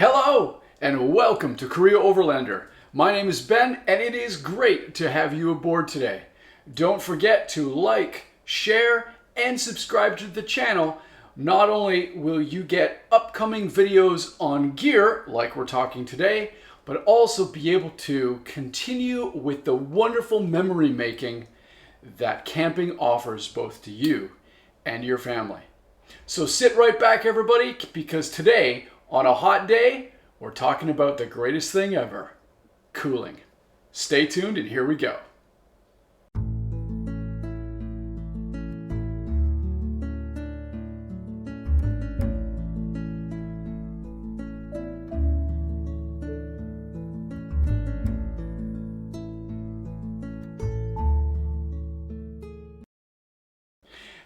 Hello and welcome to Korea Overlander. My name is Ben and it is great to have you aboard today. Don't forget to like, share, and subscribe to the channel. Not only will you get upcoming videos on gear like we're talking today, but also be able to continue with the wonderful memory making that camping offers both to you and your family. So sit right back, everybody, because today, on a hot day, we're talking about the greatest thing ever, cooling. Stay tuned and here we go.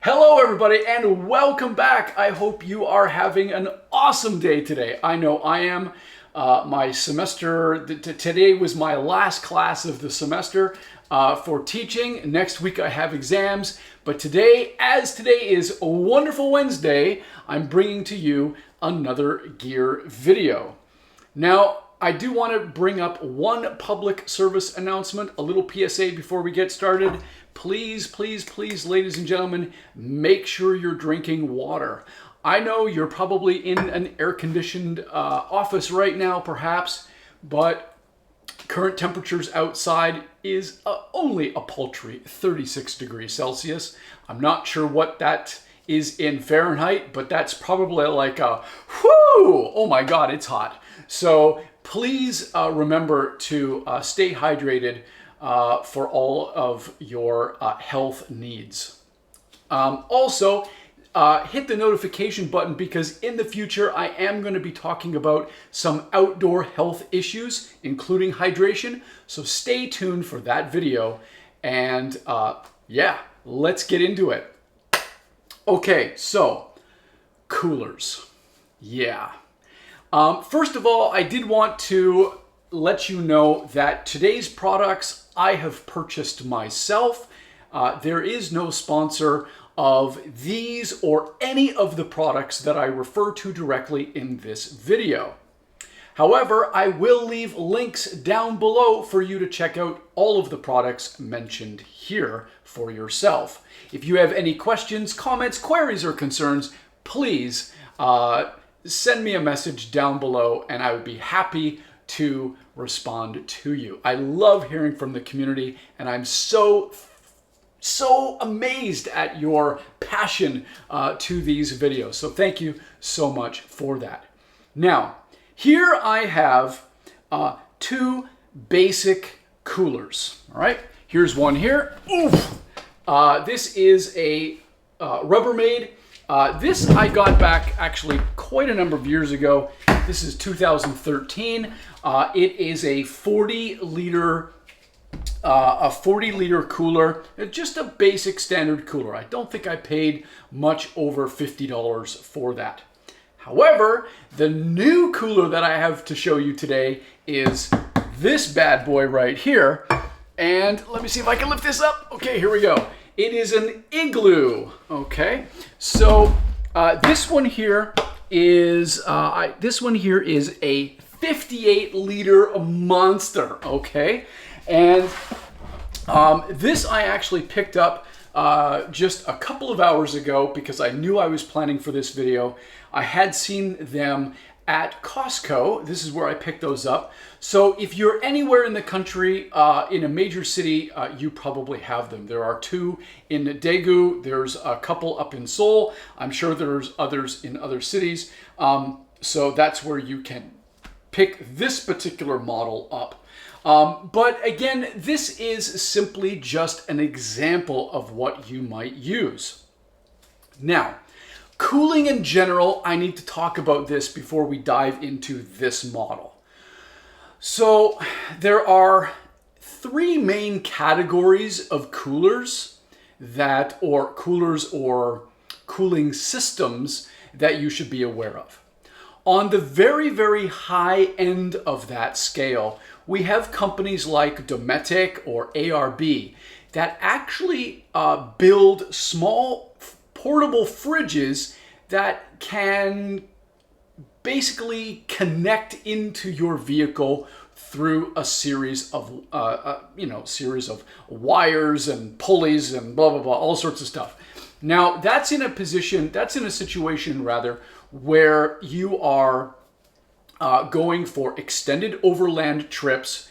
Hello everybody and welcome back. I hope you are having an awesome day today. I know I am. My semester, today was my last class of the semester for teaching. Next week I have exams, but today, as today is a wonderful Wednesday, I'm bringing to you another gear video. Now, I do want to bring up one public service announcement, a little PSA before we get started. Please, please, please, ladies and gentlemen, make sure you're drinking water. I know you're probably in an air-conditioned office right now, perhaps, but current temperatures outside is only a paltry 36 degrees Celsius. I'm not sure what that is in Fahrenheit, but that's probably like a, whoo, oh my God, it's hot. So please remember to stay hydrated for all of your health needs. Also, hit the notification button because in the future I am going to be talking about some outdoor health issues, including hydration. So stay tuned for that video. And yeah, let's get into it. Okay, so coolers. Yeah. First of all, I did want to let you know that today's products I have purchased myself. There is no sponsor of these or any of the products that I refer to directly in this video. However, I will leave links down below for you to check out all of the products mentioned here for yourself. If you have any questions, comments, queries, or concerns, please send me a message down below and I would be happy to respond to you. I love hearing from the community and I'm so amazed at your passion to these videos. So thank you so much for that. Now, here I have two basic coolers, all right? Here's one here. Oof! This is a Rubbermaid. This I got back actually quite a number of years ago. This is 2013. It is a 40-liter cooler, just a basic standard cooler. I don't think I paid much over $50 for that. However, the new cooler that I have to show you today is this bad boy right here. And let me see if I can lift this up. Okay, here we go. It is an Igloo. Okay, so this one here is a 58-liter monster. Okay, and this I actually picked up just a couple of hours ago because I knew I was planning for this video. I had seen them at Costco. This is where I picked those up. So if you're anywhere in the country, in a major city, you probably have them. There are two in Daegu. There's a couple up in Seoul. I'm sure there's others in other cities. So that's where you can pick this particular model up. But again, this is simply just an example of what you might use. Now, cooling in general, I need to talk about this before we dive into this model. So there are three main categories of coolers or cooling systems that you should be aware of. On the very, very high end of that scale, we have companies like Dometic or ARB that actually build small portable fridges that can basically connect into your vehicle through a series of series of wires and pulleys and blah blah blah, all sorts of stuff. Now that's in a situation rather where you are going for extended overland trips,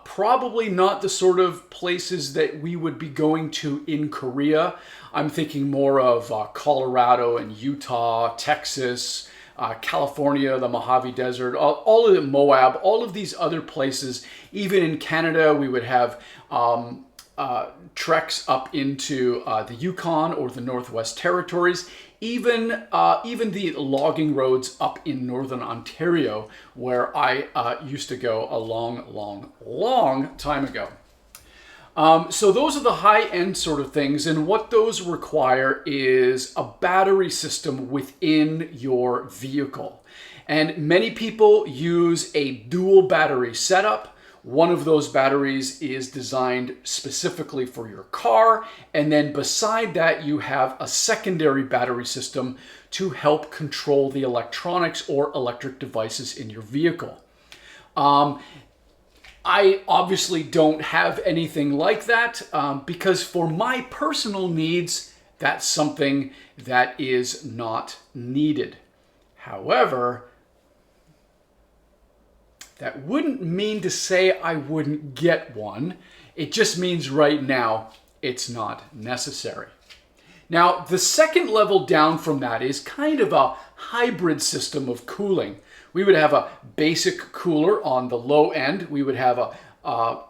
probably not the sort of places that we would be going to in Korea. I'm thinking more of Colorado and Utah, Texas, California, the Mojave Desert, all of the Moab, all of these other places. Even in Canada, we would have treks up into the Yukon or the Northwest Territories, even the logging roads up in Northern Ontario, where I used to go a long time ago. So those are the high-end sort of things, and what those require is a battery system within your vehicle. And many people use a dual battery setup. One of those batteries is designed specifically for your car, and then beside that you have a secondary battery system to help control the electronics or electric devices in your vehicle. I obviously don't have anything like that because for my personal needs, that's something that is not needed. However, that wouldn't mean to say I wouldn't get one. It just means right now it's not necessary. Now, the second level down from that is kind of a hybrid system of cooling. We would have a basic cooler on the low end. We would have a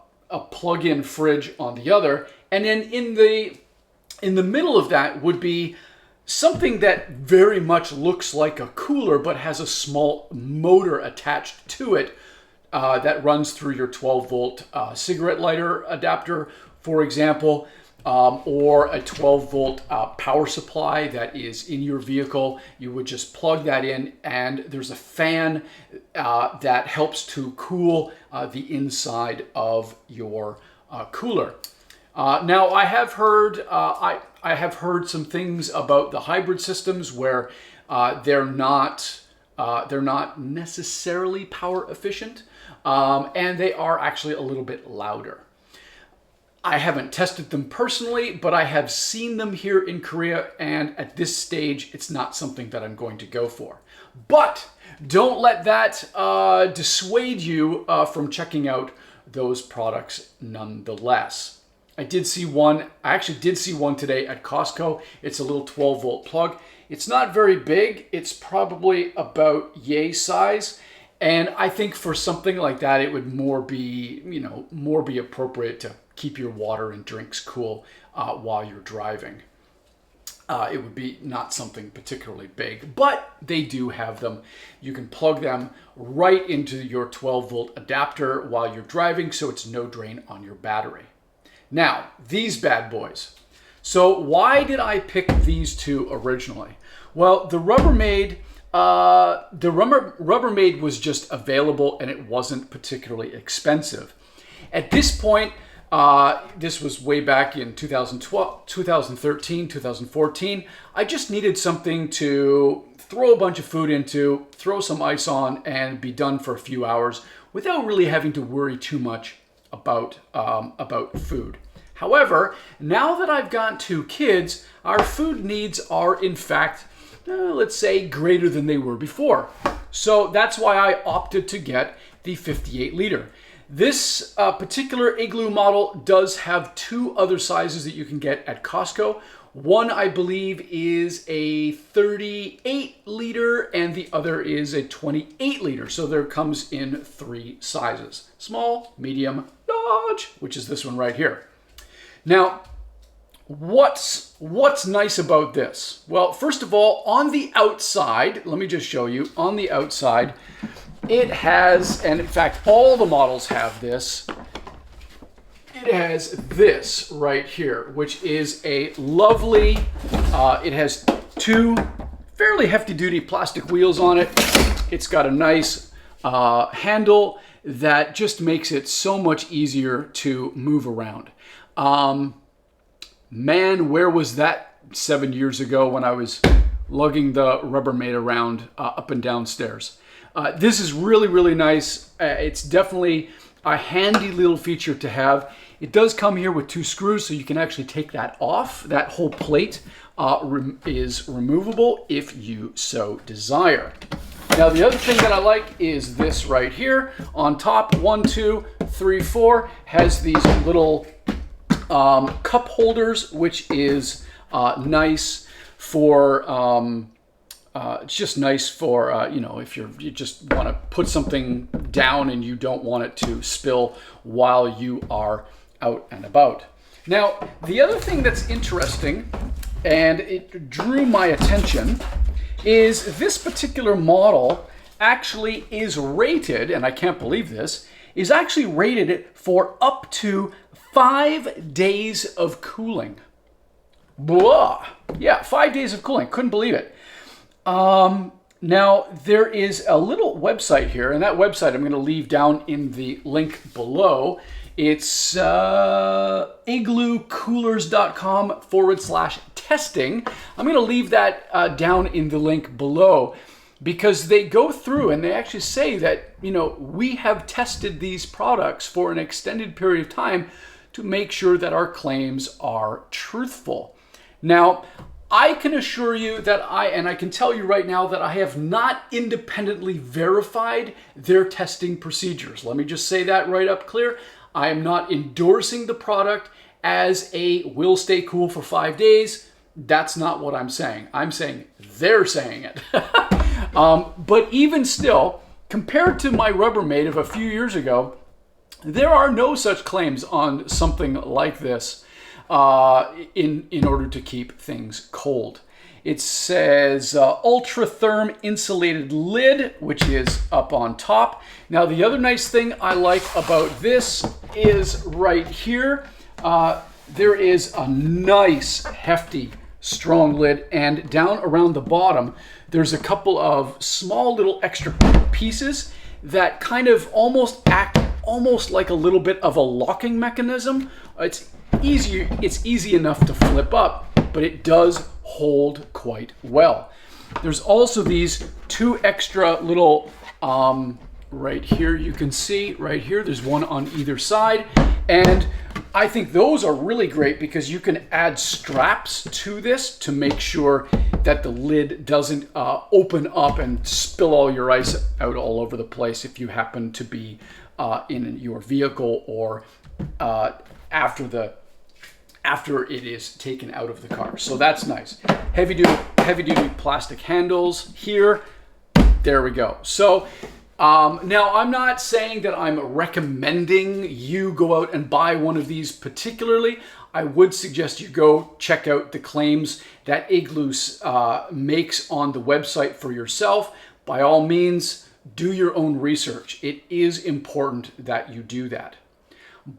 plug-in fridge on the other. And then in the middle of that would be something that very much looks like a cooler but has a small motor attached to it that runs through your 12-volt cigarette lighter adapter, for example, or a 12-volt power supply that is in your vehicle. You would just plug that in, and there's a fan that helps to cool the inside of your cooler. Now, I have heard some things about the hybrid systems where they're not necessarily power efficient, and they are actually a little bit louder. I haven't tested them personally, but I have seen them here in Korea, and at this stage, it's not something that I'm going to go for. But don't let that dissuade you from checking out those products nonetheless. I actually did see one today at Costco. It's a little 12-volt plug. It's not very big. It's probably about yay size. And I think for something like that, it would more be appropriate to keep your water and drinks cool while you're driving. It would be not something particularly big, but they do have them. You can plug them right into your 12-volt adapter while you're driving, so it's no drain on your battery. Now, these bad boys. So why did I pick these two originally? Well, the Rubbermaid was just available, and it wasn't particularly expensive. At this point, this was way back in 2012, 2013, 2014. I just needed something to throw a bunch of food into, throw some ice on, and be done for a few hours without really having to worry too much about food. However, now that I've got 2 kids, our food needs are in fact, let's say, greater than they were before. So that's why I opted to get the 58 liter. This particular Igloo model does have 2 other sizes that you can get at Costco. One, I believe, is a 38 liter and the other is a 28 liter. So there comes in 3 sizes: small, medium, large, which is this one right here. Now, what's nice about this? Well, first of all, on the outside, let me just show you, on the outside, it has, and in fact, all the models have this, it has this right here, which is a lovely, it has 2 fairly hefty-duty plastic wheels on it. It's got a nice handle that just makes it so much easier to move around. Man, where was that 7 years ago when I was lugging the Rubbermaid around up and down stairs. This is really, really nice. It's definitely a handy little feature to have. It does come here with 2 screws, so you can actually take that off. That whole plate is removable if you so desire. Now, the other thing that I like is this right here. On top, 1, 2, 3, 4, has these little cup holders, which is nice for, it's just nice for, you know, if you just want to put something down and you don't want it to spill while you are out and about. Now, the other thing that's interesting, and it drew my attention, is this particular model actually is rated, and I can't believe this, is actually rated for up to 5 days of cooling. Blah. Yeah, 5 days of cooling. Couldn't believe it. Now, there is a little website here, and that website I'm going to leave down in the link below. It's igloocoolers.com/testing. I'm going to leave that down in the link below because they go through and they actually say that, you know, we have tested these products for an extended period of time to make sure that our claims are truthful. Now, I can assure you that I can tell you right now that I have not independently verified their testing procedures. Let me just say that right up clear. I am not endorsing the product as a will stay cool for 5 days. That's not what I'm saying. I'm saying they're saying it. But even still, compared to my Rubbermaid of a few years ago, there are no such claims on something like this in order to keep things cold. It says ultra therm insulated lid, which is up on top. Now, the other nice thing I like about this is right here, there is a nice, hefty, strong lid, and down around the bottom, there's a couple of small little extra pieces that kind of almost act like a little bit of a locking mechanism. It's easy enough to flip up, but it does hold quite well. There's also these 2 extra little, right here, you can see right here, there's one on either side. And I think those are really great because you can add straps to this to make sure that the lid doesn't open up and spill all your ice out all over the place if you happen to be in your vehicle or after it is taken out of the car. So that's nice. Heavy duty plastic handles here. There we go. So now I'm not saying that I'm recommending you go out and buy one of these particularly. I would suggest you go check out the claims that Igloo makes on the website for yourself. By all means, do your own research. It is important that you do that.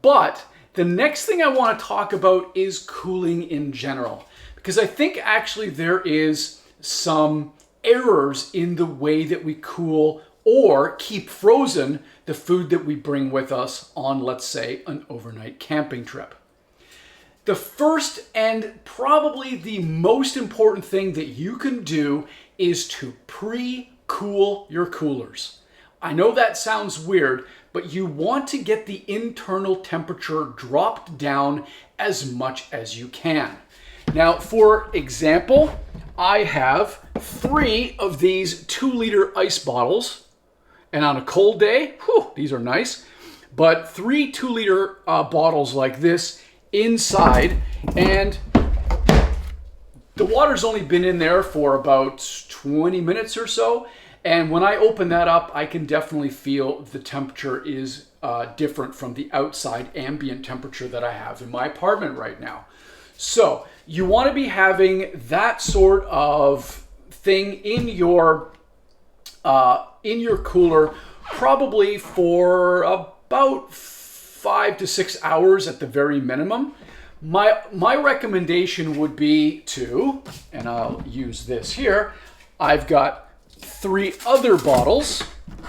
But the next thing I want to talk about is cooling in general, because I think actually there is some errors in the way that we cool or keep frozen the food that we bring with us on, let's say, an overnight camping trip. The first and probably the most important thing that you can do is to pre-cool your coolers. I know that sounds weird, but you want to get the internal temperature dropped down as much as you can. Now, for example, I have 3 of these 2-liter ice bottles, and on a cold day, these are nice, but 3 2-liter bottles like this inside, and the water's only been in there for about 20 minutes or so. And when I open that up, I can definitely feel the temperature is different from the outside ambient temperature that I have in my apartment right now. So you want to be having that sort of thing in your cooler probably for about 5 to 6 hours at the very minimum. My recommendation would be to, and I'll use this here, I've got 3 other bottles.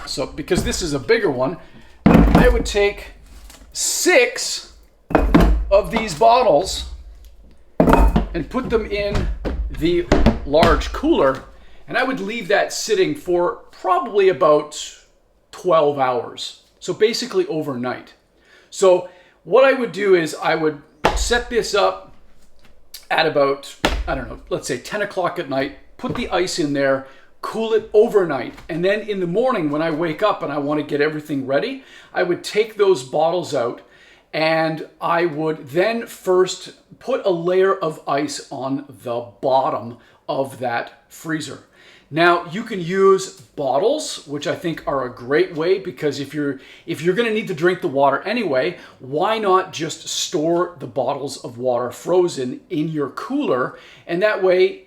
So because this is a bigger one, I would take 6 of these bottles and put them in the large cooler, and I would leave that sitting for probably about 12 hours. So basically overnight. So what I would do is I would set this up at about, I don't know, let's say 10 o'clock at night, put the ice in there, cool it overnight. And then in the morning when I wake up and I want to get everything ready, I would take those bottles out and I would then first put a layer of ice on the bottom of that freezer. Now you can use bottles, which I think are a great way, because if you're going to need to drink the water anyway, why not just store the bottles of water frozen in your cooler, and that way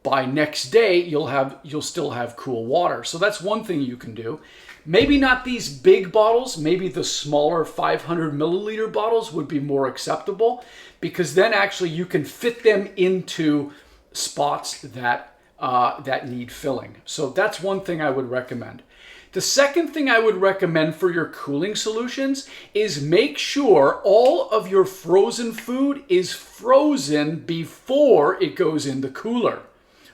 by next day you'll still have cool water. So that's one thing you can do. Maybe not these big bottles, maybe the smaller 500 milliliter bottles would be more acceptable, because then actually you can fit them into spots that need filling. So that's one thing I would recommend. The second thing I would recommend for your cooling solutions is make sure all of your frozen food is frozen before it goes in the cooler,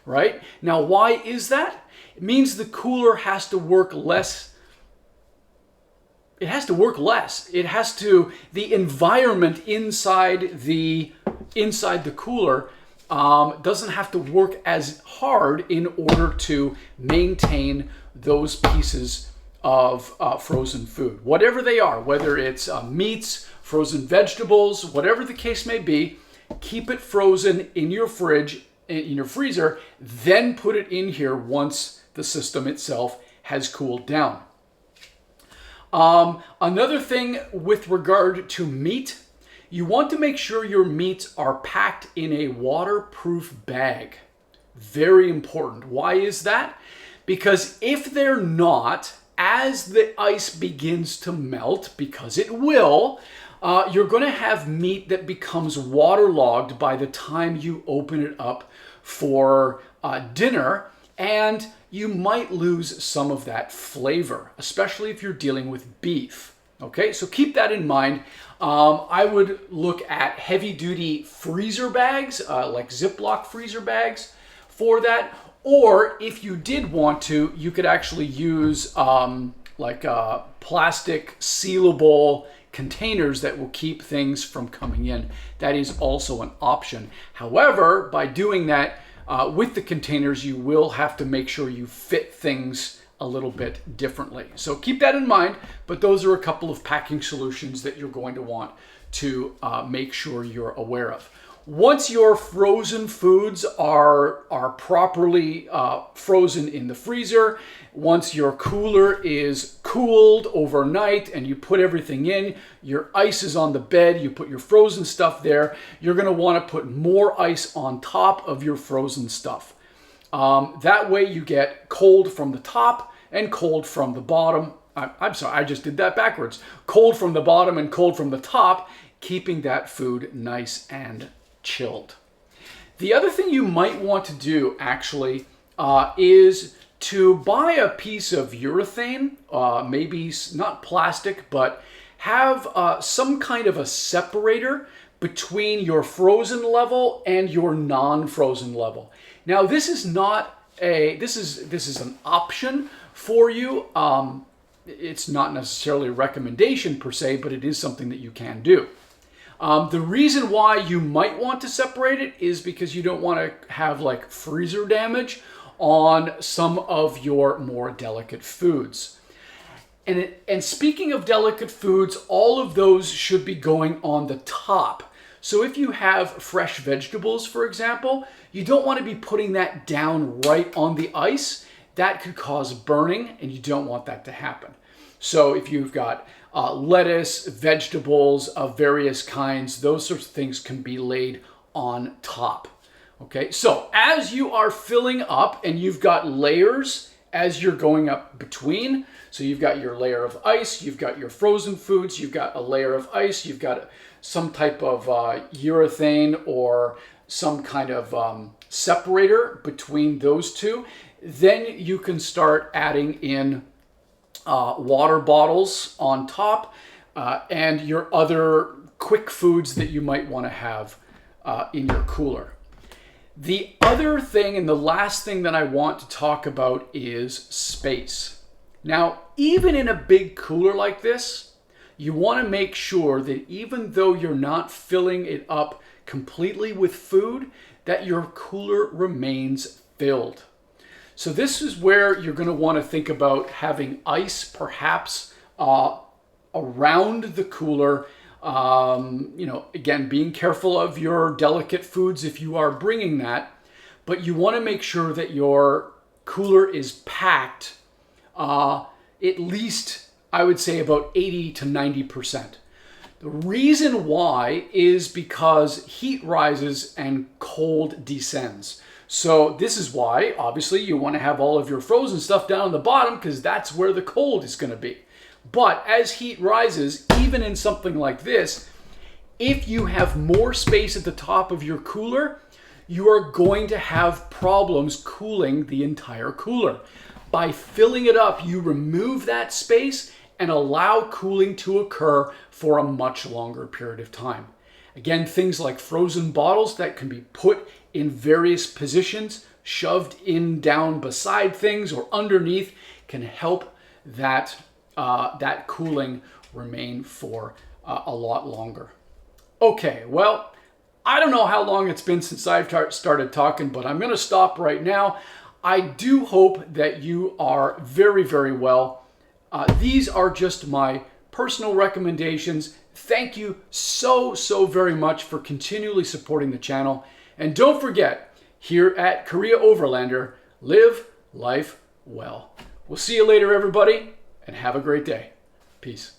right? Now, why is that? It means the cooler has to work less. It has to work less. The environment inside the cooler doesn't have to work as hard in order to maintain those pieces of frozen food, whatever they are, whether it's meats, frozen vegetables, whatever the case may be. Keep it frozen in your fridge, in your freezer, then put it in here once the system itself has cooled down. Another thing with regard to meat, you want to make sure your meats are packed in a waterproof bag. Very important. Why is that? Because if they're not, as the ice begins to melt, because it will, you're going to have meat that becomes waterlogged by the time you open it up for dinner, and you might lose some of that flavor, especially if you're dealing with beef. Okay, so keep that in mind. I would look at heavy-duty freezer bags, like Ziploc freezer bags for that. Or if you did want to, you could actually use plastic sealable containers that will keep things from coming in. That is also an option. However, by doing that with the containers, you will have to make sure you fit things a little bit differently. So keep that in mind, but those are a couple of packing solutions that you're going to want to make sure you're aware of. Once your frozen foods are properly frozen in the freezer, once your cooler is cooled overnight and you put everything in, your ice is on the bed, you put your frozen stuff there, you're going to want to put more ice on top of your frozen stuff. That way you get cold from the top and cold from the bottom. I'm sorry, I just did that backwards. Cold from the bottom and cold from the top, keeping that food nice and chilled. The other thing you might want to do actually is to buy a piece of urethane, maybe not plastic, but have some kind of a separator between your frozen level and your non-frozen level. Now, this is not this is an option for you. It's not necessarily a recommendation per se, but it is something that you can do. The reason why you might want to separate it is because you don't want to have like freezer damage on some of your more delicate foods. And speaking of delicate foods, all of those should be going on the top. So if you have fresh vegetables, for example, you don't want to be putting that down right on the ice. That could cause burning, and you don't want that to happen. So if you've got lettuce, vegetables of various kinds, those sorts of things can be laid on top. Okay, so as you are filling up and you've got layers as you're going up between, so you've got your layer of ice, you've got your frozen foods, you've got a layer of ice, you've got some type of urethane or some kind of separator between those two, then you can start adding in water bottles on top and your other quick foods that you might want to have in your cooler. The other thing and the last thing that I want to talk about is space. Now, even in a big cooler like this, you want to make sure that even though you're not filling it up completely with food, that your cooler remains filled. So this is where you're going to want to think about having ice perhaps around the cooler. Again, being careful of your delicate foods if you are bringing that, but you want to make sure that your cooler is packed at least, I would say, about 80 to 90%. The reason why is because heat rises and cold descends. So this is why, obviously, you want to have all of your frozen stuff down on the bottom because that's where the cold is going to be. But as heat rises, even in something like this, if you have more space at the top of your cooler, you are going to have problems cooling the entire cooler. By filling it up, you remove that space and allow cooling to occur for a much longer period of time. Again, things like frozen bottles that can be put in various positions, shoved in down beside things or underneath, can help that cooling remain for a lot longer. Okay, well, I don't know how long it's been since I've started talking, but I'm going to stop right now. I do hope that you are very, very well. These are just my personal recommendations. Thank you so very much for continually supporting the channel. And don't forget, here at Korea Overlander, live life well. We'll see you later, everybody, and have a great day. Peace.